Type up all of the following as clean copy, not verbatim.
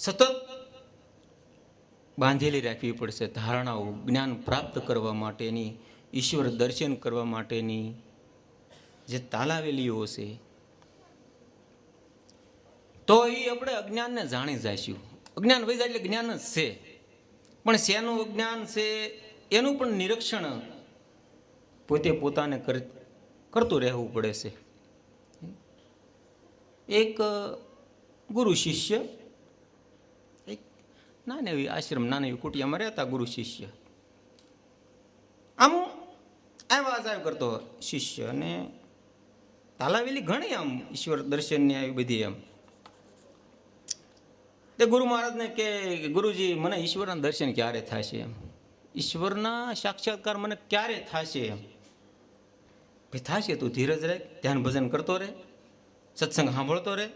સતત બાંધેલી રાખવી પડશે. ધારણાઓ જ્ઞાન પ્રાપ્ત કરવા માટેની, ઈશ્વર દર્શન કરવા માટેની જે તાલાવેલીઓ છે, તો એ આપણે અજ્ઞાનને જાણી જઈશું. અજ્ઞાન વહી જાય એટલે જ્ઞાન જ છે, પણ શેનું અજ્ઞાન છે એનું પણ નિરીક્ષણ પોતે પોતાને કરતું રહેવું પડે છે. એક ગુરુ શિષ્ય એક નાની એવી આશ્રમ, નાની એવી કુટિયામાં રહેતા ગુરુ શિષ્ય. આમ આવ્યા જાય કરતો શિષ્ય, અને તાલાવેલી ઘણી આમ ઈશ્વર દર્શનની આવી બધી. એમ તે ગુરુ મહારાજને કે ગુરુજી, મને ઈશ્વરના દર્શન ક્યારે થશે? એમ ઈશ્વરના સાક્ષાત્કાર મને ક્યારે થશે? એમ ભાઈ થશે, તું ધીરજ રહે, ધ્યાન ભજન કરતો રહે, સત્સંગ સાંભળતો રહે,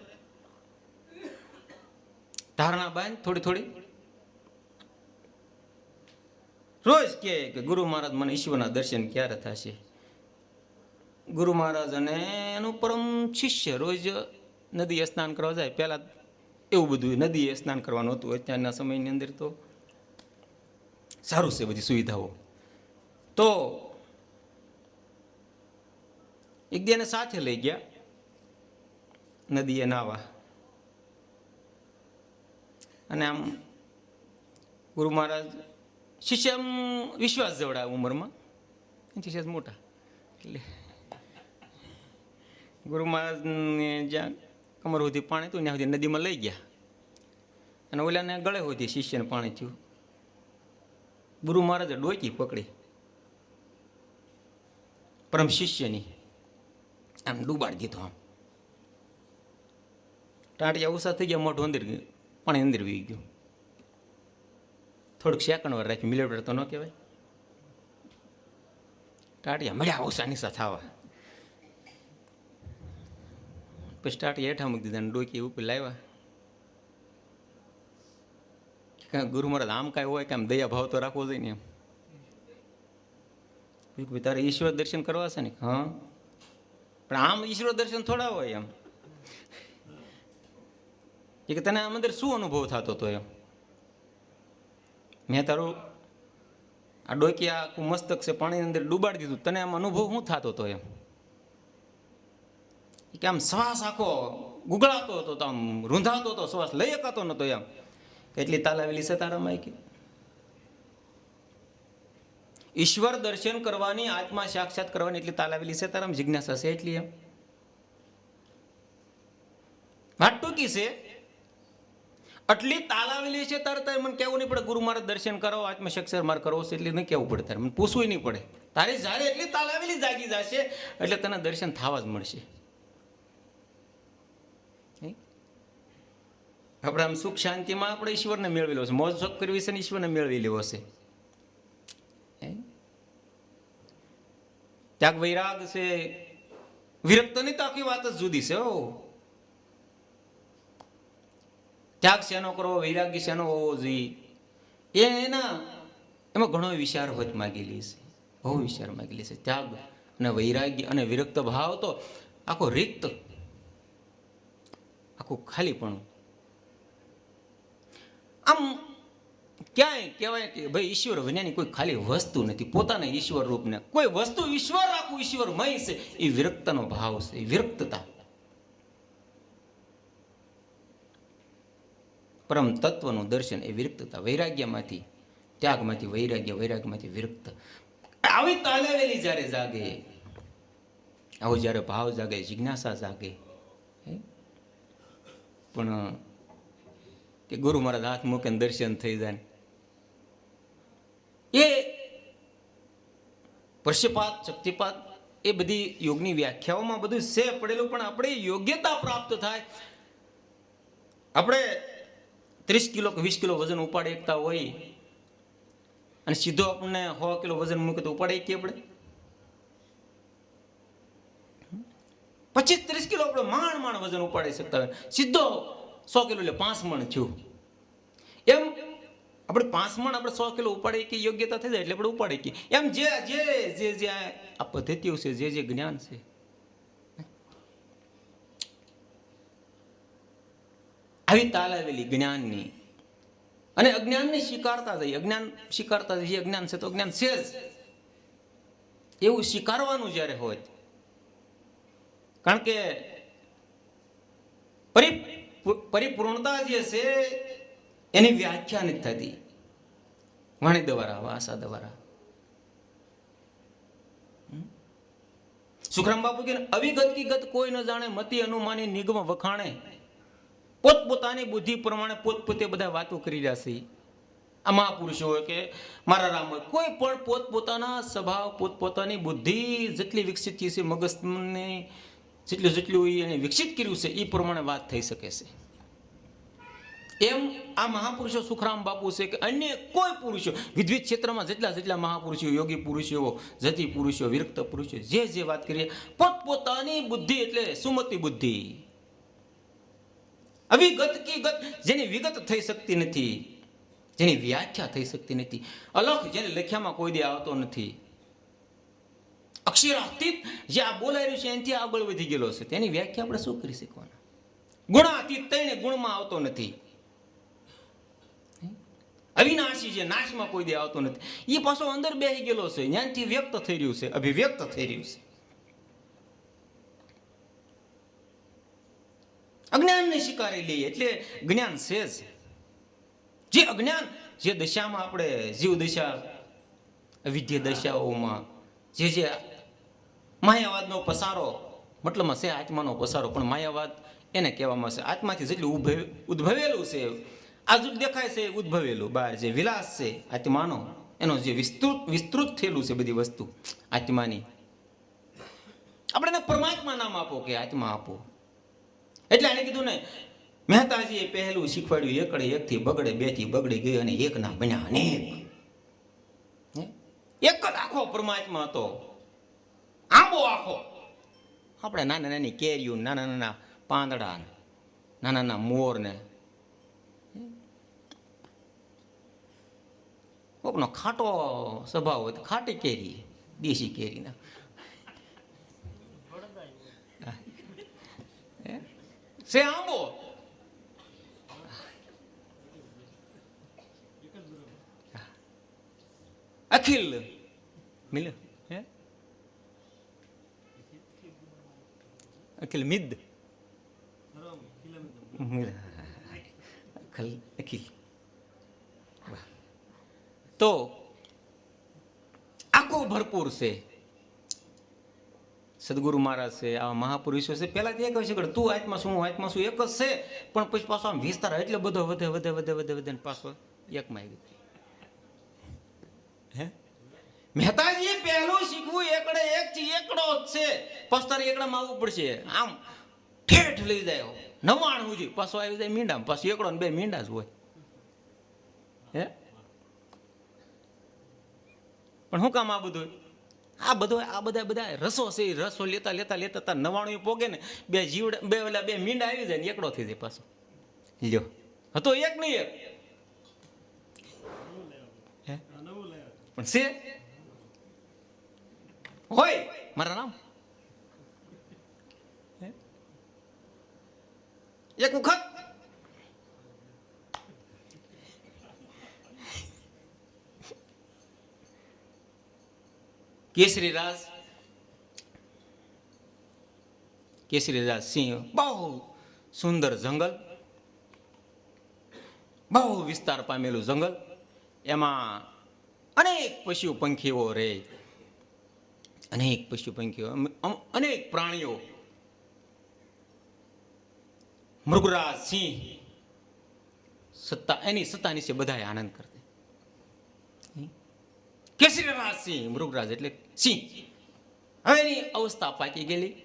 ધારણા બાંધ થોડી થોડી. રોજ કે ગુરુ મહારાજ, મને ઈશ્વરના દર્શન ક્યારે થશે? ગુરુ મહારાજ અને એનું પરમ શિષ્ય રોજ નદીએ સ્નાન કરવા જાય. પહેલાં એવું બધું નદીએ સ્નાન કરવાનું હતું. અત્યારના સમયની અંદર તો સારું છે બધી સુવિધાઓ. તો એક દી એને સાથે લઈ ગયા નદીએ નાવા. અને આમ ગુરુ મહારાજ શિષ્ય આમ વિશ્વાસ જવડા ઉંમરમાં, શિષ્ય મોટા, એટલે ગુરુ મહારાજને જ્યાં કમર સુધી પાણી હતું ત્યાં સુધી નદીમાં લઈ ગયા, અને ઓલાને ગળે સુધી શિષ્યને પાણી થયું. ગુરુ મહારાજે ડોકી પકડી પરમ શિષ્યની, આમ ડૂબાડી દીધો. આમ ટાંટિયા ઉષા થઈ ગયા, મોઢું અંદર ગયું, પાણી અંદર વી ગયું. થોડુંક સેકન્ડ વાર રાખી, મિલેટર તો ન કહેવાય. ટાંટિયા મળ્યા ઉષા નિશા થવા. પછી ટાંટિયા હેઠા મૂકી દીધા, ડોકી ઉપર લાવ્યા. ગુરુ મહારાજ, આમ કાંઈ હોય કે આમ દયા ભાવ તો રાખવો જોઈએ ને. એમ તારે ઈશ્વર દર્શન કરવા છે ને? હા, પણ આમ ઈશ્વર દર્શન થોડા હોય. એમ કે તને આમ અંદર શું અનુભવ થતો હતો? એમ મેં તારું આ ડોકી આખું મસ્તક છે પાણીની અંદર ડૂબાડી દીધું, તને આમ અનુભવ શું થતો હતો? એમ કે આમ શ્વાસ આખો ગુગળાતો હતો, તો આમ રૂંધાતો હતો, શ્વાસ લઈ શકાતો નતો. એમ એટલી તાલાવેલી છે તારામાં કે ઈશ્વર દર્શન કરવાની, આત્મા સાક્ષાત કરવાની એટલી તાલાવેલી છે તારામાં, જિજ્ઞાસા છે એટલી. એમ વાત ટૂંકી છે, આટલી તાલાવેલી છે તારે. તારે મને કહેવું નહીં પડે ગુરુ મહારાજ દર્શન કરો, આત્મા સાક્ષાત મારે કરવો છે, એટલે નહીં કહેવું પડે. તારે મને પૂછવું નહીં પડે. તારે જ્યારે એટલી તાલાવેલી જાગી જશે એટલે તને દર્શન થવા જ મળશે. આપણે આમ સુખ શાંતિમાં આપણે ઈશ્વરને મેળવેલો છે, મોજ શોખ કરવી છે ને ઈશ્વરને મેળવી લેવો છે. ત્યાગ વૈરાગ છે, વિરક્તની તો આખી વાત જ જુદી છે. ત્યાગ શેનો કરવો, વૈરાગ્ય શેનો હોવો જોઈએ, એમાં ઘણો વિચાર હોત માગેલી છે, બહુ વિચાર માગેલી છે. ત્યાગ અને વૈરાગ્ય અને વિરક્ત ભાવ તો આખો રિક્ત, આખું ખાલીપણું. આમ ક્યાંય કહેવાય કે ભાઈ ઈશ્વર વિનાની કોઈ ખાલી વસ્તુ નથી. પોતાના ઈશ્વર રૂપને કોઈ વસ્તુ ઈશ્વર આખું ઈશ્વરમય છે, એ વિરક્તનો ભાવ છે, એ વિરક્તતા. પરમ તત્વનું દર્શન એ વિરક્તતા. વૈરાગ્યમાંથી ત્યાગમાંથી વૈરાગ્ય, વૈરાગ્યમાંથી વિરક્ત. આવી તાલાવેલી જ્યારે જાગે, આવો જ્યારે ભાવ જાગે, જિજ્ઞાસા જાગે, પણ કે ગુરુ મહારાજ હાથ મૂકીને દર્શન થઈ જાય, એ પશ્ચપાત શક્તિપાત એ બધી યોગની વ્યાખ્યાઓમાં બધું છે પડેલું. પણ આપણે યોગ્યતા પ્રાપ્ત થાય. આપણે 30 કિલો કે 20 કિલો વજન ઉપાડી એકતા હોય અને સીધો આપણને 100 કિલો વજન મૂકે તો ઉપાડી કે આપણે 25-30 કિલો આપણે માંડ વજન ઉપાડી શકતા હોય, સીધો 100 કિલો એટલે 5 મણ થયું. એમ આપણે 5 મણ આપણે 100 કિલો ઉપાડી કે યોગ્યતા થઈ જાય એટલે આપણે ઉપાડી કે. એમ જે જે જે જે આ પદ્ધતિઓ છે, જે જે જ્ઞાન છે, આવી તાલાવેલી જ્ઞાનની, અને અજ્ઞાનને સ્વીકારતા જઈએ. અજ્ઞાન સ્વીકારતા જઈએ. અજ્ઞાન છે તો અજ્ઞાન છે જ, એવું સ્વીકારવાનું જ્યારે હોય. કારણ કે પરિપૂર્ણતા જે છે એની વ્યાખ્યા નથી થતી વાણી દ્વારા, ભાષા દ્વારા. સુખરામ બાપુ કે અવિગત કી ગત કોઈ ન જાણે, મતિ અનુમાની નિગમ વખાણે. પોતપોતાની બુદ્ધિ પ્રમાણે પોતપોતે બધા વાતો કરી રહ્યા છે. આ મહાપુરુષો હોય કે મારા રામ હોય, કોઈ પણ પોતપોતાના સ્વભાવ, પોતપોતાની બુદ્ધિ જેટલી વિકસિત છે, મગજને જેટલું એને વિકસિત કર્યું છે એ પ્રમાણે વાત થઈ શકે છે. એમ આ મહાપુરુષો સુખરામ બાપુ છે કે અન્ય કોઈ પુરુષો વિવિધ ક્ષેત્રમાં જેટલા મહાપુરુષો, યોગી પુરુષો, જતી પુરુષો, વિરક્ત પુરુષો, જે વાત કરીએ પોતપોતાની બુદ્ધિ, એટલે સુમતિ બુદ્ધિ, અવિગત કી ગત, જેની વિગત થઈ શકતી નથી, જેની વ્યાખ્યા થઈ શકતી નથી, અલખ જેને લખ્યામાં કોઈ દે આવતો નથી, અક્ષરાતીત જે આ બોલાઈ રહ્યું છે એનાથી આગળ વધી ગયેલો છે, તેની વ્યાખ્યા આપણે શું કરી શકવાના? ગુણાતીત થઈને ગુણમાં આવતો નથી, અવિનાશી છે, નાશમાં કોઈ દે આવતો નથી, એ પાછો અંદર બેસી ગયેલો છે, જ્ઞાનથી વ્યક્ત થઈ રહ્યું છે, અભિવ્યક્ત થઈ રહ્યું છે. અજ્ઞાનને સ્વીકારી લઈએ એટલે જ્ઞાન છે જ. જે અજ્ઞાન, જે દશામાં આપણે જીવ દશા, અવિદ્ય દશાઓમાં જે માયાવાદનો પસારો, મતલબમાં છે આત્માનો પસારો, પણ માયાવાદ એને કહેવામાં છે. આત્માથી જેટલું ઉદ્ભવેલું છે, આજુ દેખાય છે ઉદ્ભવેલું, બહાર જે વિલાસ છે આત્માનો, એનો જે વિસ્તૃત થયેલું છે બધી વસ્તુ આત્માની, આપણે એને પરમાત્મા નામ આપો કે આત્મા આપો. એટલે એને કીધું ને, મહેતાજીએ પહેલું શીખવાડ્યું, એકડે એકથી બગડે, બેથી બગડી ગઈ, અને એક ના બન્યા અનેક. એક જ આખો પરમાત્મા હતો, આંબો આખો. આપણે નાના નાની કેરીઓ, નાના નાના પાંદડા, નાના નાના મોર ને કોકનો ખાટો સ્વભાવ હોય તો ખાટી કેરી, દેશી કેરીના છે આંબો. અખિલ મિલ હે અખિલ મિદ અખિલ. તો આખું ભરપૂર છે. સદગુરુ મહારાજ છે, આવા મહાપુરુષો છે. પહેલા તો એક છે કે તું આત્મા શું, આત્મા શું, એક જ છે, પણ પછી પાછો આમ વિસ્તાર એટલે બધો વધે વધે વધે વધે વધે પાછો એકમાં આવી ગયો. હે મહેતાજી પહેલું શીખવું એકડે એક થી એકડો જ છે, પાછો તારે એકડામાં આવવું પડશે. આમ ઠેઠ લઈ જાય 99 સુધી, પાછો આવી જાય મીંડામાં, પાછો એકડો ને બે મીંડા જ હોય. હે પણ શું કામ આ બધું? આ બધા રસો છે, રસો લેતા લેતા લેતા તાર 99 પોગે ને, બે જીવડા, બે મીંડા આવી જાય ને એકડો થઈ જાય પાછો. લ્યો હતો એક નહીં એક પણ છે હોય મારા નામ. એક વખત કેસરીરાજ સિંહ, બહુ સુંદર જંગલ, બહુ વિસ્તાર પામેલું જંગલ, એમાં અનેક પશુ પંખીઓ રહે, અનેક પ્રાણીઓ. મૃગરાજ સિંહ એની સત્તા નીચે બધા આનંદ કરતા. કેસરીરાજ સિંહ, મૃગરાજ એટલે સિંહ, હવે એની અવસ્થા પાકી ગયેલી,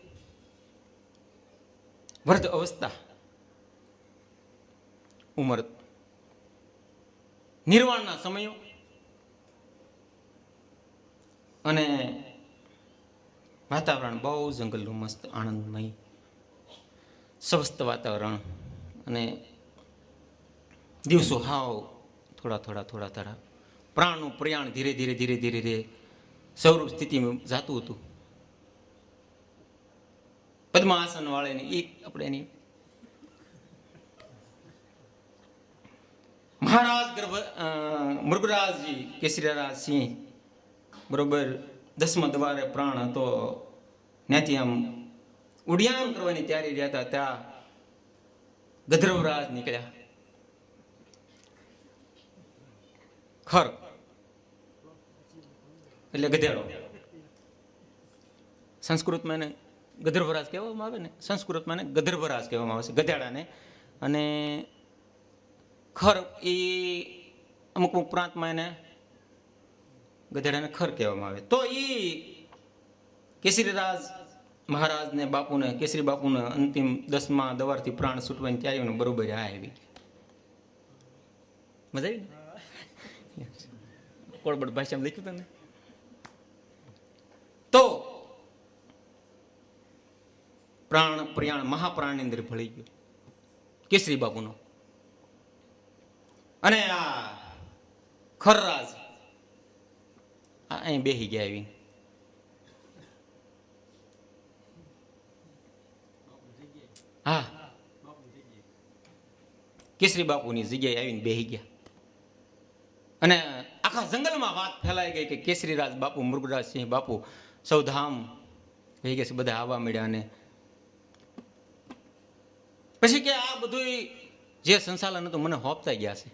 વૃદ્ધ અવસ્થા, ઉંમર, નિર્વાણના સમયો, અને વાતાવરણ બહુ જંગલનું મસ્ત આનંદમય સ્વસ્થ વાતાવરણ, અને દિવસો હાવ થોડા પ્રાણનું પ્રયાણ ધીરે ધીરે સ્વરૂપ સ્થિતિમાં જાતું હતું. પદ્માસન વાળાની એક આપણે એની મહારાજ મૃગરાજજી કેસરીરાજ સિંહ બરોબર 10મા દ્વારે પ્રાણ હતો, ત્યાંથી આમ ઉડ્યાન કરવાની તૈયારી રહ્યા હતા, ત્યાં ગધર્વરાજ નીકળ્યા. ખર એટલે ગધેડો, સંસ્કૃતમાં એને ગધર્વરાજ કહેવામાં આવે ને, સંસ્કૃતમાં એને ગધર્વરાજ કહેવામાં આવે છે ગધેડાને. અને ખર એ અમુક અમુક પ્રાંતમાં એને ગધેડાને ખર કહેવામાં આવે. તો એ કેસરીરાજ મહારાજને બાપુને, કેસરી બાપુને અંતિમ 10મા દવારથી પ્રાણ છૂટવાની તૈયારીઓને બરોબર આ આવી. મજા આવી ને? કોળબડ ભાષામાં લખ્યું હતું ને. તો પ્રાણ પ્રયાણ મહાપ્રાણની અંદર ભળી ગયો કેસરી બાપુનો. અને આ ખરરાજ અહીં બેહી ગયા આવી. હા, કેસરી બાપુની જગ્યાએ આવીને બેહી ગયા. અને આખા જંગલમાં વાત ફેલાઈ ગઈ કે કેસરીરાજ બાપુ, મૃગરાજ સિંહ બાપુ સૌ ધામ થઈ ગયા છે. બધા આવવા મળ્યા. અને પછી કે આ બધું જે સંચાલન હતું મને હોપતા ગયા છે.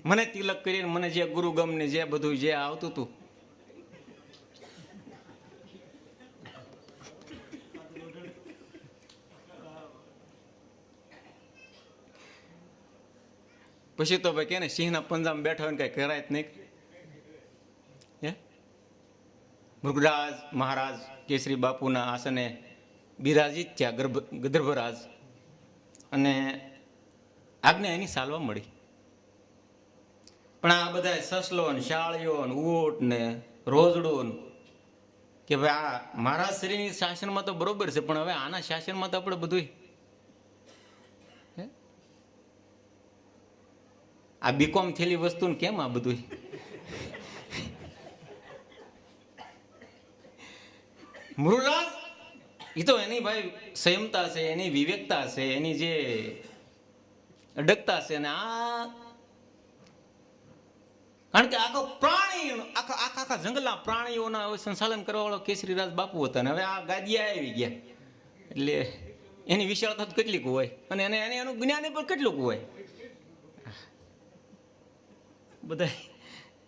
મને તિલક કરીને મને જે ગુરુગમ ને જે બધું જે આવતું હતું, પછી તો ભાઈ કે ને સિંહના પંજામાં બેઠા હોય ને કઈ કરાય જ નહીં. હે, મૃગરાજ મહારાજ કેસરી બાપુના આસને બિરાજિત થયા ગધર્વરાજ. અને આજ્ઞા એની ચાલવા મળી. પણ આ બધા સસલો ને શાળીઓ ને ઊંટ ને રોજડું કે ભાઈ આ મારા શરીરની શાસનમાં તો બરોબર છે, પણ હવે આના શાસનમાં તો આપણે બધું આ બીકોમ થયેલી વસ્તુ કેમ આ બધું. મૃગરાજ એ તો એની ભાઈ સંયમતા છે, એની વિવેકતા છે, એની જે અડગતા છે. અને આ કારણ કે આખો પ્રાણી આખા જંગલના પ્રાણીઓના સંચાલન કરવા વાળો કેસરીરાજ બાપુ હતા. ને હવે આ ગાદિયા આવી ગયા એટલે એની વિશાળતા કેટલીક હોય અને એને એનું જ્ઞાન પણ કેટલુંક હોય. બધા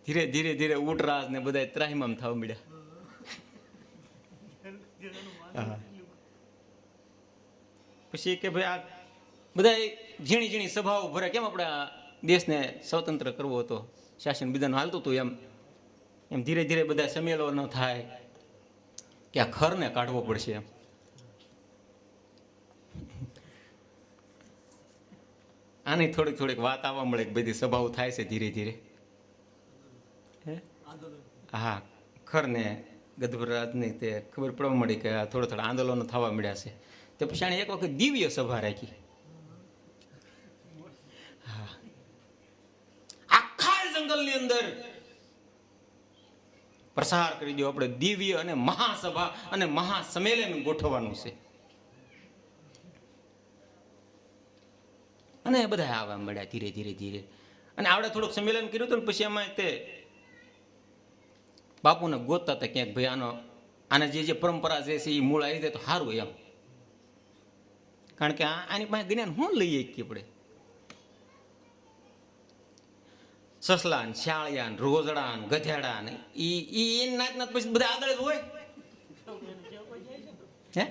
ધીરે ધીરે ધીરે ઊંટરાજ ને બધા ત્રાહિમામ થવા મળ્યા. પછી કે ભાઈ આ બધા ઝીણી ઝીણી સભાઓ ભરે. કેમ આપણે દેશને સ્વતંત્ર કરવો હતો, શાસન બીજાનું હાલતું હતું, એમ ધીરે ધીરે બધા સંમેલનો થાય કે આ ખરને કાઢવો પડશે. એમ આની થોડીક થોડીક વાત આવવા મળે કે બધી સભાઓ થાય છે ધીરે ધીરે. હા, ખરને ગધર્વરાજની તે ખબર પડવા મળી કે થોડા થોડા આંદોલનો થવા મળ્યા છે. તે પછી આણે એક વખત દિવ્ય સભા રાખી. હા, આખા જંગલની અંદર પ્રસાર કરી દો, આપણે દિવ્ય અને મહાસભા અને મહાસંમેલન ગોઠવવાનું છે. અને બધા આવવા મળ્યા ધીરે ધીરે ધીરે. અને આવડે થોડુંક સંમેલન કર્યું હતું ને પછી એમાં તે બાપુને ગોતતા હતા ક્યાંક ભાઈ આને જે પરંપરા જે છે એ મૂળ આવી જાય તો સારું એમ. કારણ કે આની પાસે જ્ઞાન શું લઈએ કે આપણે સસલા ને શાળિયા ને રોજડા ને ગધેડા ને એ નાત પછી બધા આગળ જ હોય. હે,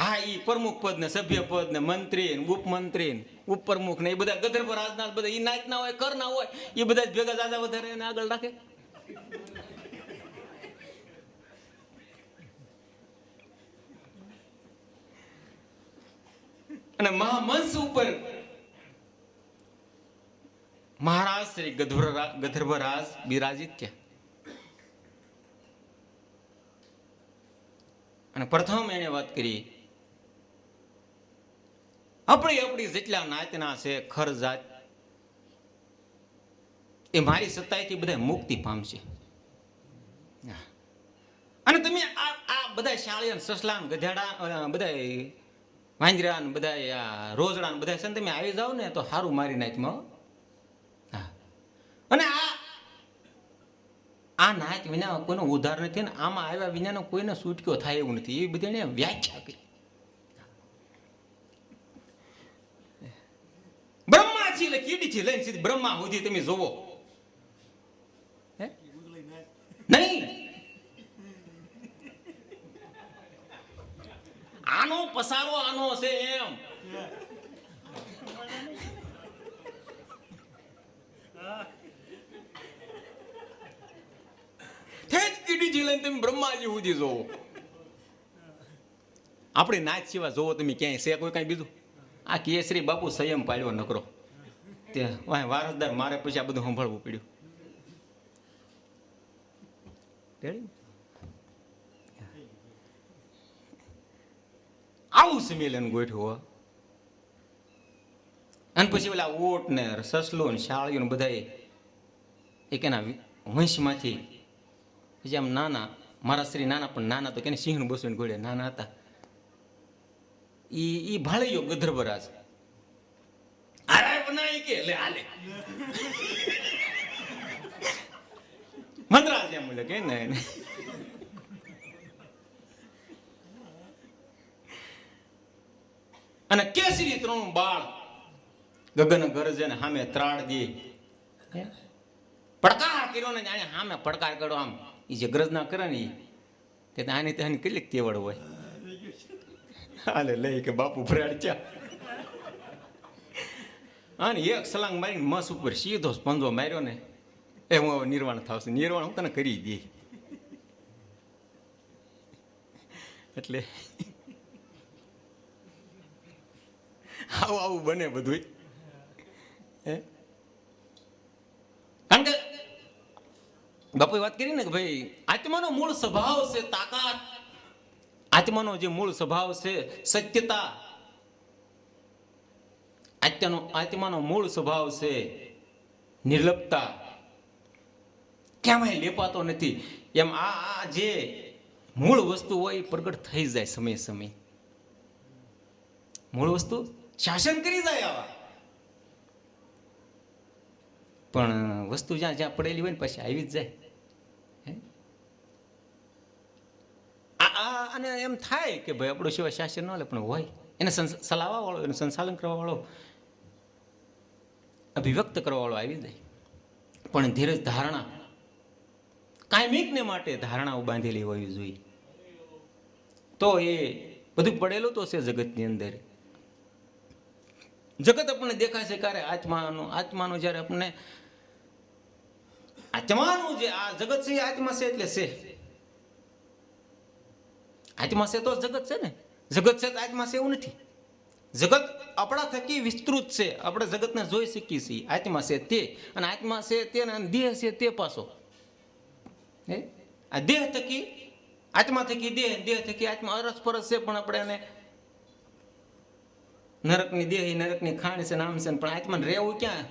હા, એ પ્રમુખ પદ ને સભ્ય પદ ને મંત્રી ને ઉપમંત્રી ને ઉપપ્રમુખ ને એ બધા ગધર્વરાજના બધા એ નાતના હોય, કરના હોય, એ બધા જ ભેગા દાદા વધારે એને આગળ રાખે. અને મહામંચ ઉપર મહારાજ શ્રી ગધર્વરાજ બિરાજિત થયા. અને પ્રથમ એને વાત કરી, આપણી જેટલા નાતના છે ખર જાત એ મારી સત્તાથી બધા મુક્તિ પામશે. અને તમે આ બધા શાળિયા સસલા ગધેડા બધા વાંદરા ને બધા આ રોજડા ને બધા છે ને તમે આવી જાઓ ને તો સારું મારી નાચમાં. હા, અને આ નાચ વિના કોઈનો ઉદ્ધાર નથી ને આમાં આવ્યા વિનાનો કોઈને છૂટક્યો થાય એવું નથી, એવી બધી વ્યાખ્યા કરી. બ્રહ્માથી એટલે કીડીથી લઈને સીધી બ્રહ્મા સુધી તમે જોવો નહીં. આનો પસારો આનો છે એમ. કીડીથી લઈને તમે બ્રહ્માજી સુધી જોવો. આપણી નાચ સિવાય જોવો તમે ક્યાંય છે કોઈ કઈ બીજું? આ કેસરી બાપુ સંયમ પાડ્યો નકરો, તે વારસદાર મારે પછી આ બધું સંભાળવું પડ્યું. આવું સંમેલન ગોઠવો. અને પછી ઓલા ઊંટ ને સસલો ને શાળીઓ ને બધા એક એના વંશમાંથી પછી આમ નાના, મારા શ્રી નાના પણ નાના તો કે સિંહ બસુને ઘોડે નાના હતા, ઈ ભાળ્યો ગધર્વરાજ બનાવી કે લે હાલે મંદરાજ એમ બોલે કે ને અને કેસરી ત્રણ બાળ ગગન ગરજે ને સામે ત્રાડ દે, પડકાર કર્યો ને જાણે સામે પડકાર કર્યો. આમ એ જે ગરજના કરે ને કે આની ત્યાંની કેટલીક તેવડ હોય. હાલે લઈ કે બાપુ ફરાડ ચા અને એક સલાંગ મારીને મસ ઉપર સીધો પંજો માર્યો ને એ હું હવે નિર્વાણ થશે, નિર્વાણ હું તને કરી દે. એટલે આવું આવું બને બધું. કારણ કે બાપુએ વાત કરી ને કે ભાઈ આત્માનો મૂળ સ્વભાવ છે તાકાત, આત્માનો જે મૂળ સ્વભાવ છે સત્યતા, આત્માનો મૂળ સ્વભાવ છે નિર્લપતા, ક્યાંય લેપાતો નથી. એમ આ જે મૂળ વસ્તુ હોય એ પ્રગટ થઈ જાય સમય સમય. મૂળ વસ્તુ શાસન કરી જાય આવા, પણ વસ્તુ જ્યાં જ્યાં પડેલી હોય ને પછી આવી જ જાય. અને એમ થાય કે ભાઈ આપણો સિવાય શાસન ન લે, પણ હોય એને ચલાવવા વાળો, એને સંચાલન કરવા વાળો, અભિવ્યક્ત કરવા વાળો આવી જાય. પણ ધીરજ ધારણા કાયમિકને માટે ધારણાઓ બાંધેલી હોવી જોઈએ. તો એ બધું પડેલું તો છે જગતની અંદર. જગત આપણને દેખાય છે ક્યારે આત્માનો જ્યારે આપણને આત્માનું જે આ જગત છે આત્મા છે એટલે છે, આત્મા છે તો જગત છે ને, જગત છે તો આત્મા છે એવું નથી. જગત આપણા થકી વિસ્તૃત છે, આપણે જગતને જોઈ શકીએ છીએ. આત્મા છે તે, અને આત્મા છે તે, અને દેહ છે તે પાછો. આ દેહ થકી આત્મા થકી દેહ, દેહ થકી આત્મા અરસપરસ છે, પણ આપણે એને નરકની દેહ, નરકની ખાણ છે, નામ છે, પણ આત્માને રહેવું ક્યાં?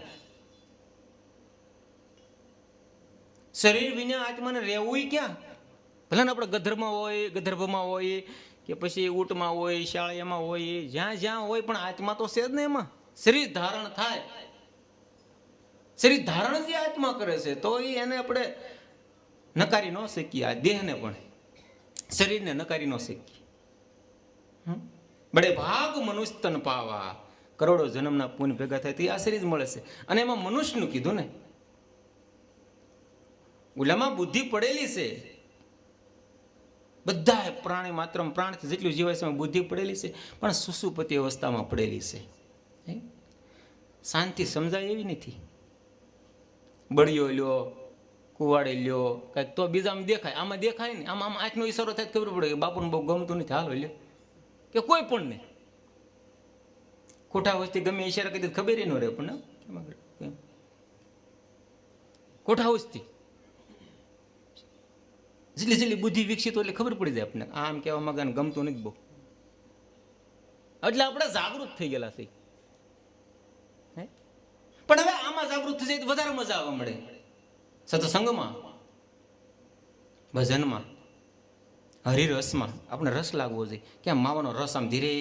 શરીર વિના આત્માને રહેવું ક્યાં? ભલે ને આપણે ગધર્ભમાં હોય કે પછી ઊંટમાં હોય, શાળિયામાં હોય, જ્યાં જ્યાં હોય, પણ આત્મા તો છે જ ને એમાં. શરીર ધારણ થાય, શરીર ધારણ જે આત્મા કરે છે તો એને આપણે નકારી ન શકીએ. આ દેહને પણ શરીરને નકારી ન શકીએ. બડે ભાગ મનુષ્ય તન પાવા, કરોડો જન્મના પુણ્ય ભેગા થાય તો આ શરીર મળે છે. અને એમાં મનુષ્યનું કીધું ને, ઓલામાં બુદ્ધિ પડેલી છે. બધા પ્રાણી માત્ર પ્રાણથી જેટલું જીવાય છે એમાં બુદ્ધિ પડેલી છે, પણ સુસુપતિ અવસ્થામાં પડેલી છે. શાંતિ સમજાય એવી નથી. બળિયો લ્યો, કુવાડે લ્યો, કાંઈક તો બીજામાં દેખાય, આમાં દેખાય ને. આમ આંખનો ઈશારો થાય ખબર પડે કે બાપુને બહુ ગમતું નથી, હાલો લ્યો. કે કોઈ પણ ને ખોટા વસ્તી ગમે ઈશારા કરી ખબર ન રહે, પણ ખોટા વસ્તી જેટલી જેટલી બુદ્ધિ વિકસિત હોય એટલે ખબર પડી જાય આપણને આમ કહેવા માંગે ગમતું નથી બહુ. એટલે આપણે જાગૃત થઈ ગયેલા છે. પણ હવે આમાં જાગૃત થઈ જાય તો વધારે મજા આવવા મળે. સત્સંગમાં, ભજનમાં, હરિરસમાં આપણે રસ લાગવો જોઈએ કે આમ માવાનો રસ આમ ધીરે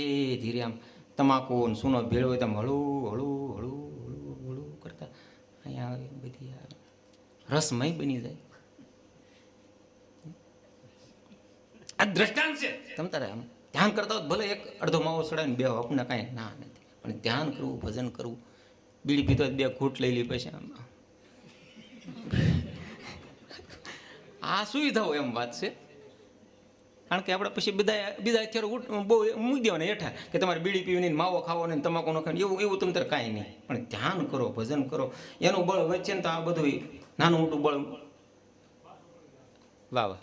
ધીરે આમ તમાકુ સૂનો ભેળ હોય તો આમ હળું હળું હળું હળું હળું કરતા અહીંયા આવે બધી રસમય બની જાય. આ દ્રષ્ટાંત છે. તમ તારે આમ ધ્યાન કરતા હોય ભલે એક અડધો માવો સડાય ને બે આપણને કાંઈ ના નથી, પણ ધ્યાન કરવું, ભજન કરવું. બીડી પીતો બે ઘૂંટ લઈ લી પછી આમ આ સુવિધાઓ એમ વાત છે. કારણ કે આપણે પછી બીજા અત્યારે બહુ મૂકી દેવાના હેઠા કે તમારે બીડી પીવી નહીં, માવો ખાવો નહીં, તમાકુ ન ખાવ, એવું એવું તમે કાંઈ નહીં. પણ ધ્યાન કરો, ભજન કરો, એનું બળ વચ્ચે ને તો આ બધું નાનું મોટું બળ વાહ વાહ.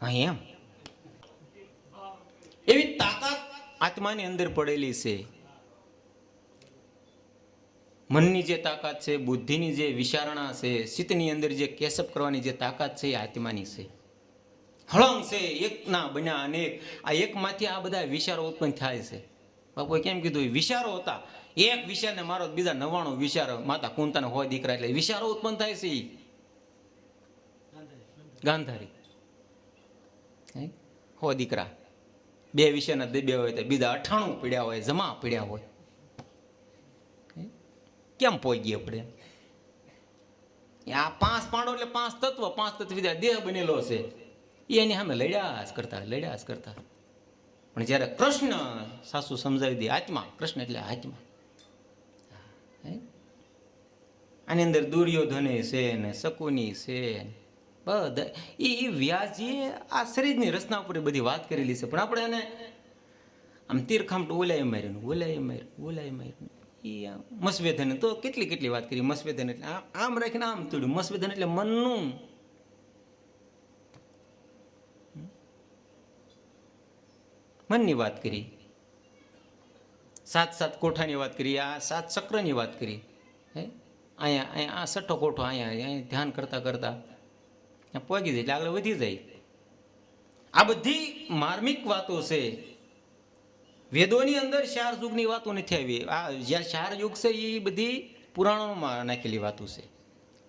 હા એમ એવી તાકાત આત્માની અંદર પડેલી છે. મનની જે તાકાત છે, બુદ્ધિની જે વિચારણા છે, ચિત્તની અંદર જે કેસપ કરવાની જે તાકાત છે એ આત્માની છે. હળંગ છે, એકના બન્યા અનેક. આ એકમાંથી આ બધા વિચારો ઉત્પન્ન થાય છે. બાપુએ કેમ કીધું? વિચારો હતા, એક વિચારને મારો બીજા 99 વિચારો, માતા કુંતાને હોય દીકરા, એટલે વિચારો ઉત્પન્ન થાય છે. ગાંધારી હો દીકરા, બે વિષયના બે હોય તો બીજા 98 પીડ્યા હોય, જમા પીડ્યા હોય. કેમ પહોંચીએ આપણે? આ 5 પાંડો એટલે 5 તત્વ, 5 તત્વ વિદ્યા દેહ બનેલો છે. એની સામે લડ્યા જ કરતા. પણ જ્યારે કૃષ્ણ સાસુ સમજાવી દે, આત્મા, કૃષ્ણ એટલે આત્મા. આની અંદર દુર્યોધને છે ને શકુની છે, બધા એ વ્યાસજીએ આ શરીરની રચના ઉપર બધી વાત કરેલી છે. પણ આપણે એને આમ તીરખામટું ઓલાય માર્યું. એ મસવેધન તો કેટલી વાત કરી. મસવેધન એટલે આમ રાખીને આમ તોડ્યું. મસવેધન એટલે મનનું. મનની વાત કરી. 7 કોઠાની વાત કરી, આ 7 ચક્રની વાત કરી. અહીંયા આ 6 કોઠો, અહીંયા ધ્યાન કરતા પહોંચી જાય એટલે આગળ વધી જાય. આ બધી માર્મિક વાતો છે. વેદોની અંદર 4 યુગની વાતો નથી આવી. આ જ્યાં 4 યુગ છે એ બધી પુરાણોમાં નાખેલી વાતો છે.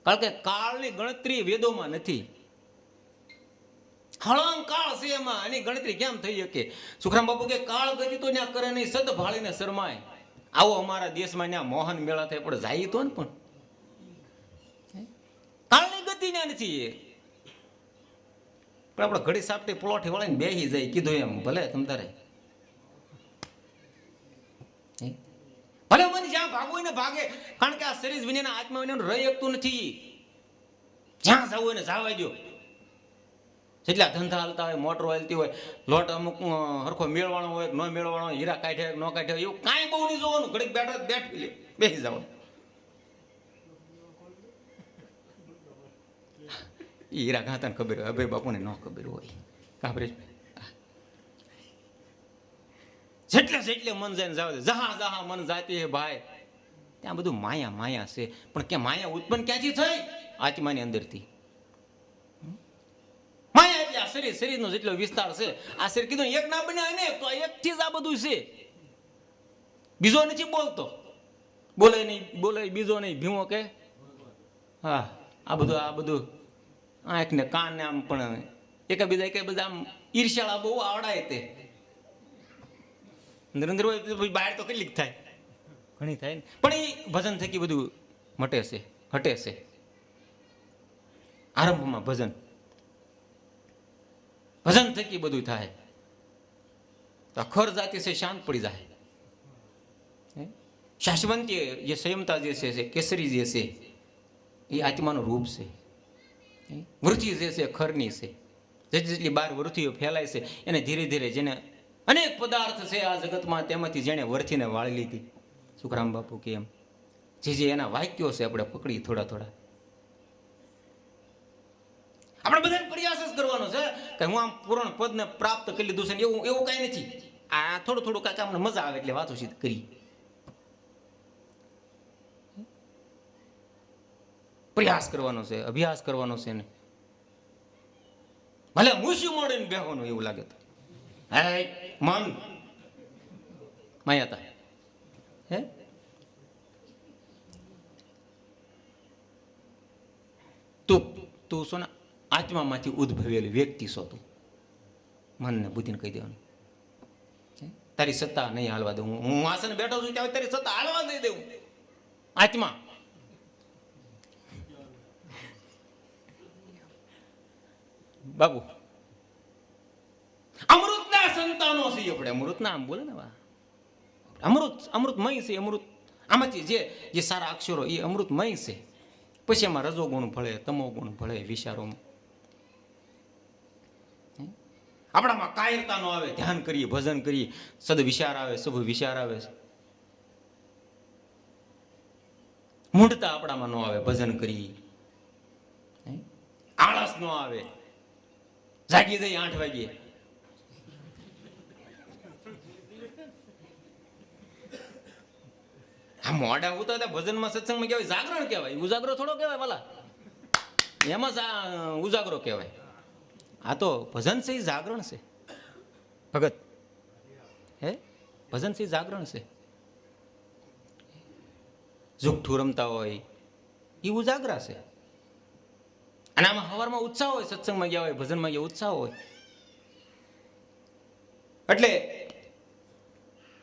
કારણ કે કાળની ગણતરી વેદોમાં નથી. હળંગ કાળ છે, એમાં એની ગણતરી કેમ થઈ શકે? સુખરામ બાપુ કે કાળ ગતિ તો ત્યાં કરે નહીં, સદ ભાળીને શરમાય. આવો અમારા દેશમાં ત્યાં મોહન મેળા થાય, પણ જાય તો ને, પણ કાળની ગતિ ત્યાં નથી. પણ આપણે ઘડી સાપટી પ્લોટ વળીને બેસી જાય, કીધું એમ ભલે તમ તારે. ભલે મને જ્યાં ભાગવું ને ભાગે, કારણ કે આ શરીર વિના આત્મા વિના રહી શકતું નથી. જ્યાં જવું એને જવા દો. જેટલા ધંધા હાલતા હોય, મોટરો હાલતી હોય, લોટ અમુક હરખો મેળવાનો હોય, ન મેળવાનો, હીરા કાઢે ન કાઢે, એવું કાંઈ બહુ નહીં જોવાનું. ઘડીક બેઠી લે, બેસી જવાનું. હીરા ગાતા ને ખબર હોય, અભય બાપુને ન ખબર હોય. કાબરે જેટલે મન જાય ને જાવ, જહા મન જાતી હે ભાઈ, ત્યાં બધું માયા છે. પણ કે માયા ઉત્પન્ન ક્યાંથી થઈ? આત્માની અંદરથી. માયા એટલે આ શરીરનો જેટલો વિસ્તાર છે, આ શરીર કીધું એક ના બને ને, તો એકથી જ આ બધું છે. બીજો નથી બોલતો, બોલે બીજો નહીં, ભીમો કે હા. આ બધું આંખ ને કાન ને આમ પણ એકબીજા આમ ઈર્ષ્યાળા બહુ આવડાય. તે નરેન્દ્ર બહાર તો કેટલીક થાય, ઘણી થાય ને, પણ એ ભજન થકી બધું ઘટે છે. આરંભમાં ભજન થકી બધું થાય તો ખર જાતિ છે શાંત પડી જાય. શાશ્વંતી જે સંયમતા જે છે, કેસરી જે છે, એ આત્માનું રૂપ છે. વૃત્તિ જે છે ખરની છે. જેટલી બાર વૃત્તિઓ ફેલાય છે, એને ધીરે ધીરે જેને અનેક પદાર્થ છે આ જગતમાં, તેમાંથી જેને વરથીને વાળી લીધી. સુખરામ બાપુ કે એમ જે એના વાક્યો છે આપણે પકડી થોડા. આપણે બધાને પ્રયાસ જ કરવાનો છે કે હું આમ પૂર્ણ પદને પ્રાપ્ત કરી લીધું છે, એવું કાંઈ નથી. આ થોડું કાંઈક અમને મજા આવે એટલે વાતો સીધ કરી. પ્રયાસ કરવાનો છે, અભ્યાસ કરવાનો છે ને. ભલે મૂછ્યું મળીને બેહવાનું એવું લાગે તો મન માયાતા હે. તું સોના આત્મામાંથી ઉદ્ભવેલી વ્યક્તિ છો તું. મનને બુદ્ધિને કહી દેવાનું, તારી સત્તા નહીં હાલવા દઉં. હું આસન બેઠો છું ત્યાં તારી સત્તા હાલવા દઈ દઉં. આત્મા બાબુ અમૃતના સંતાનો છીએ આપણે. અમૃતના આમ બોલે ને, અમૃતમય છે. અમૃત આમાંથી જે સારા અક્ષરો એ અમૃતમય છે. પછી એમાં રજોગુણ ભળે, તમોગુણ ભળે વિચારોમાં. આપણામાં કાયરતા નો આવે, ધ્યાન કરીએ, ભજન કરીએ, સદ વિચાર આવે, શુભ વિચાર આવે. મૂઢતા આપણામાં નો આવે, ભજન કરીએ. આળસ નો આવે, જાગી જઈએ 8 વાગ્યે. આ મોડા ઉતા ભજનમાં સત્સંગમાં કહેવાય જાગરણ કહેવાય, ઉજાગરો થોડો કહેવાય વાલા. એમાં જ ઉજાગરો કહેવાય. આ તો ભજન છે, જાગરણ છે ભગત. હે ભજન છે, જાગરણ છે. ઝૂકઠું રમતા હોય એ ઉજાગરા છે. અને આમાં સવારમાં ઉત્સાહ હોય, સત્સંગમાં ગયા હોય, ભજનમાં ગયા ઉત્સાહ હોય. એટલે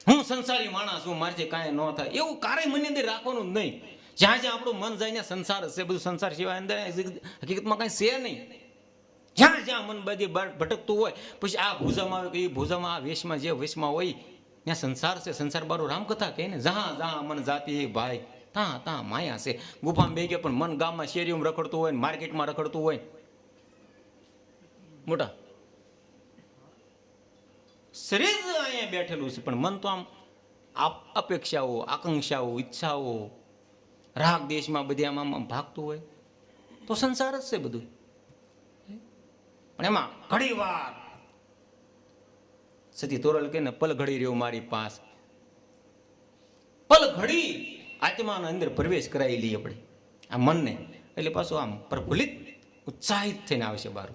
હું સંસારી માણસ હું, મારથી કાંઈ ન થાય એવું કાંઈ મનની અંદર રાખવાનું જ નહીં. જ્યાં જ્યાં આપણું મન જાય ત્યાં સંસાર હશે. બધું સંસાર સિવાય અંદર હકીકતમાં કાંઈ છે નહીં. જ્યાં જ્યાં મન બધી ભટકતું હોય, પછી આ ભૂજામાં આવે કે એ ભૂજામાં, આ વેશમાં જે વેશમાં હોય ત્યાં સંસાર છે. સંસાર બારો રામકથા કહે ને, જહાં જહાં મન જાતી ભાઈ ત્યાં ત્યાં માયા છે. ગુફામાં બે ગયા પણ મન ગામમાં શેરીઓમાં રખડતું હોય, માર્કેટમાં રખડતું હોય. મોટા શરીર અહીંયા બેઠેલું છે પણ મન તો આમ અપેક્ષાઓ, આકાંક્ષાઓ, ઈચ્છાઓ, રાગ દેશમાં બધી આમ ભાગતું હોય તો સંસાર જ છે બધું. પણ એમાં ઘણી વાર સતી તોરલ કે ને, પલ ઘડી રહ્યો મારી પાસ. પલ ઘડી આત્માના અંદર પ્રવેશ કરાવી લઈએ આપણે આ મનને, એટલે પાછું આમ પ્રફુલ્લિત ઉત્સાહિત થઈને આવશે બહાર.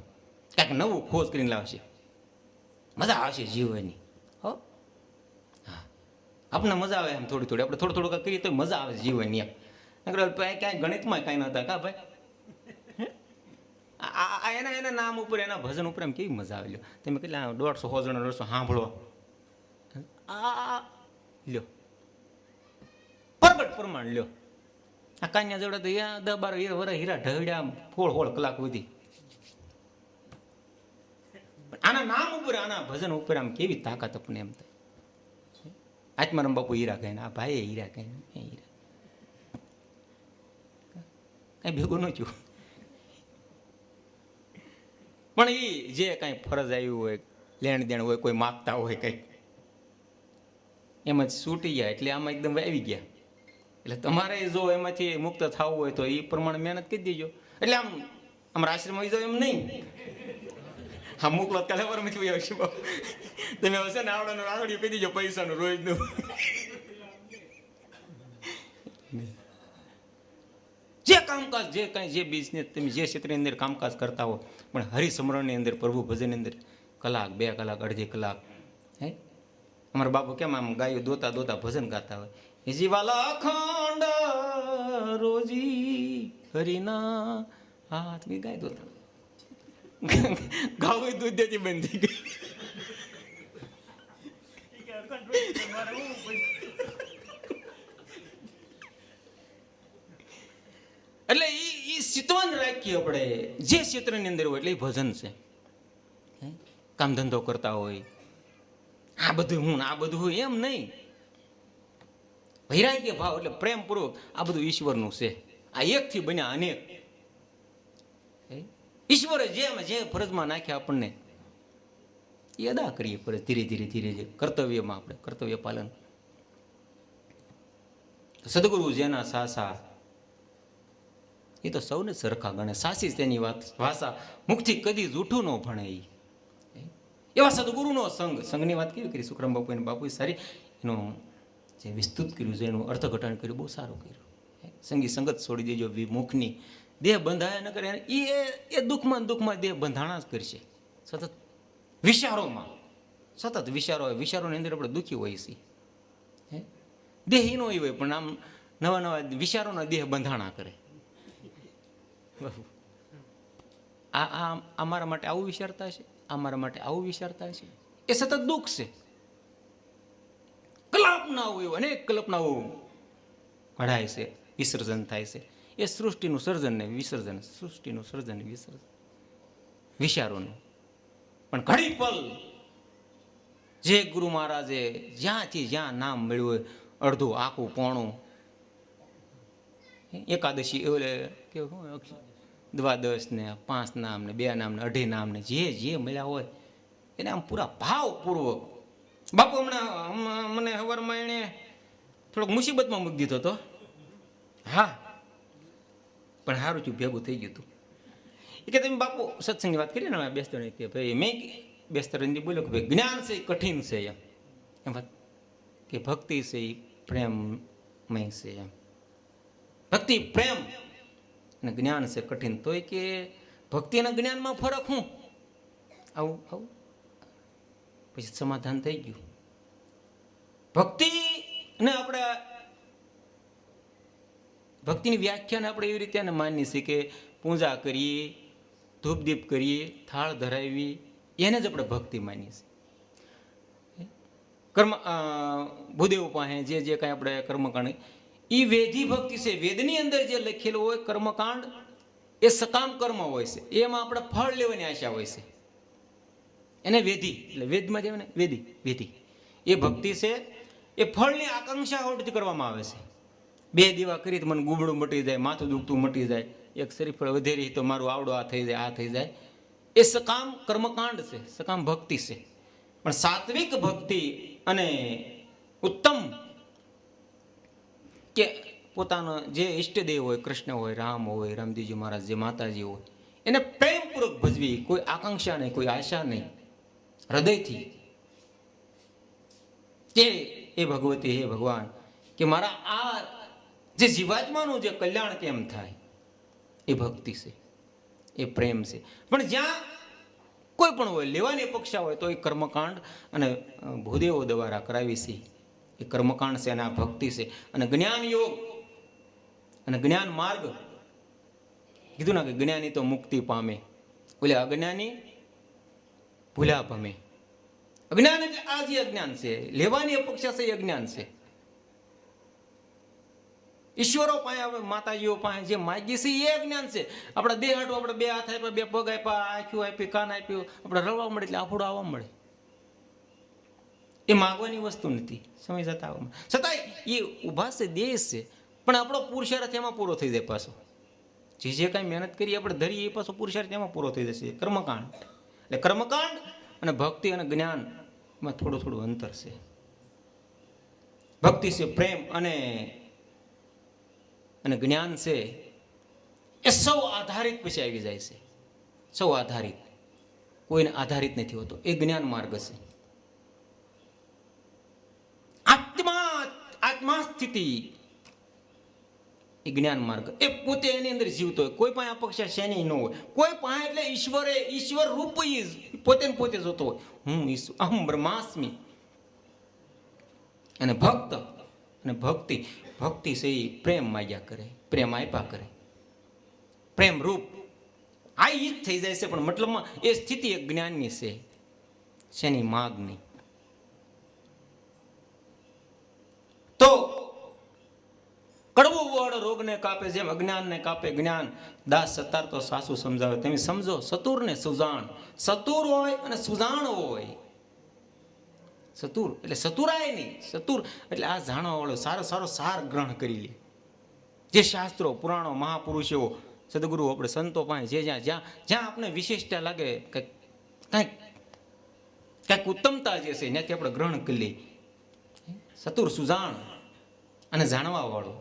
કાંઈક નવું ખોજ કરીને લાવશે, મજા આવશે જીવવાની. હો હા, આપણને મજા આવે એમ થોડી થોડી. આપણે થોડું થોડું કરીએ તો મજા આવે જીવવાની એમ. ક્યાંય ગણિતમાં કાંઈ નતા કા ભાઈ. એના નામ ઉપર, એના ભજન ઉપર એમ કેવી મજા આવે. લ્યો તમે કેટલા 150 જણા રડશો સાંભળો. લ્યો પરગટ પ્રમાણ લ્યો. આ કાન્યા જોડે તો 10-12 વર્ષ હીરા ઢળ્યા હોળ કલાક સુધી. આના નામ ઉપર, આના ભજન ઉપર આમ કેવી તાકાત આપણને એમ થાય. આત્મારામ બાપુ હીરા કહે, આ ભાઈ હીરા કહે, હીરા કઈ ભેગું ન થયું. પણ એ જે કાંઈ ફરજ આવ્યું હોય, લેણ દેણ હોય, કોઈ માગતા હોય કંઈક, એમાં છૂટી ગયા એટલે આમાં એકદમ આવી ગયા. એટલે તમારે જો એમાંથી મુક્ત થવું હોય તો એ પ્રમાણે મહેનત કરી દેજો. એટલે આમ અમારા આશ્રમ આવી જાવ એમ નહીં. હા મોકલો કાલે વારમાંથી આવશે બાપુ. તમે હશે ને આવડાનું આગળ કહી દેજો પૈસાનું રોજનું. જે કામકાજ, જે કાંઈ જે બિઝનેસ તમે જે ક્ષેત્રની અંદર કામકાજ કરતા હો, પણ હરિસ્મરણની અંદર, પ્રભુ ભજનની અંદર કલાક, 2 કલાક, અડધી કલાક. હે અમારા બાપુ કેમ આમ ગાયો દોતા દોતા ભજન ગાતા હોય. જીવાલા અખંડ રોજી હરિના હાથ બી ગાય દોતા. ગાવું દૂધ દેતી બંધ થઈ ગઈ. એટલે એ ચિતવન રાખીએ આપણે જે ક્ષેત્રની અંદર હોય. એટલે એ ભજન છે. કામ ધંધો કરતા હોય આ બધું હું, આ બધું હું એમ નહીં. વૈરાગ્ય ભાવ એટલે પ્રેમપૂર્વક આ બધું ઈશ્વરનું છે. આ એકથી બન્યા અનેક. ઈશ્વરે જે ફરજમાં નાખ્યા આપણને એ અદા કરીએ ફરજ ધીરે ધીરે ધીરે ધીરે કર્તવ્યમાં, આપણે કર્તવ્ય પાલન. સદગુરુ જેના સાસા એ તો સૌને સરખા ગણે. સાસી તેની વાત ભાષા મુખથી કદી જૂઠું ન ભણે. એવા સદગુરુનો સંઘની વાત કેવી કરી સુખરામ બાપુ અને બાપુએ સારી એનું જે વિસ્તૃત કર્યું છે, એનું અર્થઘટન કર્યું, બહુ સારું કર્યું. સંગી સંગત છોડી દેજો મુખની. દેહ બંધાયા ન કરે એ દુઃખમાં દુઃખમાં દેહ બંધાણા જ કરશે. સતત વિચારોમાં, સતત વિચારો હોય, વિચારોની અંદર આપણે દુઃખી હોઈએ છીએ. દેહ એનો હોય પણ આમ નવા નવા વિચારોના દેહ બંધાણા કરે. આ મારા માટે આવું વિચારતા છે, આ મારા માટે આવું વિચારતા છે. એ સતત દુઃખ છે. કલ્પનાઓ એવું અનેક કલ્પનાઓ ઘડાય છે, વિસર્જન થાય છે. એ સૃષ્ટિનું સર્જન ને વિસર્જન, સૃષ્ટિનું સર્જન વિસર્જન વિચારોનું. પણ ઘડી પલ જે ગુરુ મહારાજે જ્યાંથી જ્યાં નામ મળ્યું હોય, અડધું આખું પોણું એકાદશી ઓલે કેવું દ્વાદશ ને 5 નામ ને 2 નામ ને 2.5 નામ ને જે મળ્યા હોય એને આમ પૂરા ભાવપૂર્વક. બાપુ હમણાં મને સવારમાં એને થોડોક મુસીબતમાં મૂકી દીધો હતો. હા, પણ સારું થયું, ભેગું થઈ ગયું હતું. એ કે તમે બાપુ સત્સંગની વાત કરી ને બેસતો કે ભાઈ મેં બેસતા બોલ્યો કે ભાઈ જ્ઞાન છે એ કઠિન છે એમ વાત, કે ભક્તિ છે એ પ્રેમમય છે એમ. ભક્તિ પ્રેમ અને જ્ઞાન છે કઠિન. તોય કે ભક્તિ અને જ્ઞાનમાં ફરક શું? આવું પછી સમાધાન થઈ ગયું. ભક્તિને આપણે ભક્તિની વ્યાખ્યાને આપણે એવી રીતે માનીએ છીએ કે પૂજા કરીએ, ધૂપદીપ કરીએ, થાળ ધરાવી, એને જ આપણે ભક્તિ માનીએ છીએ. કર્મ ભૂદેવ પાસે જે કાંઈ આપણે કર્મકાંડ એ વેધી ભક્તિ છે. વેદની અંદર જે લખેલું હોય કર્મકાંડ એ સકામ કર્મ હોય છે, એમાં આપણે ફળ લેવાની આશા હોય છે. એને વેધી એટલે વેદમાં જે ને વેધી એ ભક્તિ છે. એ ફળની આકાંક્ષા હોડથી કરવામાં આવે છે. 2 દીવા કરી તો મને ગુબડું મટી જાય, માથું દુખતું મટી જાય, એક શ્રીફળ વધેરી તો મારું આવડો આ થઈ જાય, આ થઈ જાય. એ સકામ કર્મકાંડ છે, સકામ ભક્તિ છે. પણ સાત્વિક ભક્તિ અને ઉત્તમ કે પોતાનો જે ઈષ્ટદેવ હોય, કૃષ્ણ હોય, રામ હોય, રામજીજી મહારાજ, જે માતાજી હોય, એને પ્રેમપૂર્વક ભજવી, કોઈ આકાંક્ષા નહીં, કોઈ આશા નહીં, હૃદયથી કે એ ભગવતી, હે ભગવાન, કે મારા આ જે જીવાત્માનું જે કલ્યાણ કેમ થાય, એ ભક્તિ છે, એ પ્રેમ છે. પણ જ્યાં કોઈ પણ હોય, લેવાની અપેક્ષા હોય તો એ કર્મકાંડ અને ભૂદેવો દ્વારા કરાવી છે, એ કર્મકાંડ છે અને આ ભક્તિ છે. અને જ્ઞાન યોગ અને જ્ઞાન માર્ગ કીધું ના કે જ્ઞાની તો મુક્તિ પામે, બોલે અજ્ઞાની ભૂલા પામે. અજ્ઞાન એટલે આ જે અજ્ઞાન છે, લેવાની અપેક્ષા છે, એ અજ્ઞાન છે. ઈશ્વરો પાસે આપણે માતાજીઓ પાસે જે માગીએ છે એ જ્ઞાન છે. આપણા દેહ હાટું આપણે 2 હાથ આપ્યા, 2 પગ આપ્યા, આંખ્યું આપી, કાન આપ્યું, આપણે રળવા મળે એટલે આફોડો આવવા મળે. એ માગવાની વસ્તુ નથી, સમય જતા આવવા મળે. છતાંય એ ઉભા છે, દેહ છે, પણ આપણો પુરુષાર્થ એમાં પૂરો થઈ જાય. પાછો જે કાંઈ મહેનત કરી આપણે ધરીએ એ પાછો પુરુષાર્થ એમાં પૂરો થઈ જશે. કર્મકાંડ એટલે કર્મકાંડ અને ભક્તિ અને જ્ઞાનમાં થોડું અંતર છે. ભક્તિ છે પ્રેમ અને જ્ઞાન છે એ સૌ આધારિત પછી આવી જાય છે. સૌ આધારિત, કોઈને આધારિત નથી હોતો. એ જ્ઞાન માર્ગ છે. આત્મા સ્થિતિ એ જ્ઞાન માર્ગ. એ પોતે એની અંદર જીવતો હોય, કોઈ પાસે અપેક્ષા શેની ન હોય, કોઈ પાસે એટલે ઈશ્વર રૂપ પોતે જોતો હોય. હું ઈશ્વર, અહમ બ્રહ્માસ્મિ. અને ભક્ત અને ભક્તિ છે એ પ્રેમ માગ્યા કરે, પ્રેમ આપ્યા કરે, પ્રેમ રૂપ આ ઈ જ થઈ જાય છે. પણ મતલબમાં એ સ્થિતિ એક જ્ઞાનની છે, શેની માગની. તો કડવો વડ રોગને કાપે, જેમ અજ્ઞાનને કાપે જ્ઞાન. દાસ સતાર તો સાસુ સમજાવે. તમે સમજો સતુર ને સુજાણ. સતુર હોય અને સુજાણ હોય. સતુર એટલે સતુરાય નહીં, સતુર એટલે આ જાણવા વાળો સારો સાર ગ્રહણ કરી લે. જે શાસ્ત્રો, પુરાણો, મહાપુરુષો, સદગુરુ, આપણે સંતો પાસે જે જ્યાં આપણે વિશેષતા લાગે, કંઈક ઉત્તમતા જે છે ત્યાંથી આપણે ગ્રહણ કરી લઈએ. સતુર સુજાણ અને જાણવા વાળો.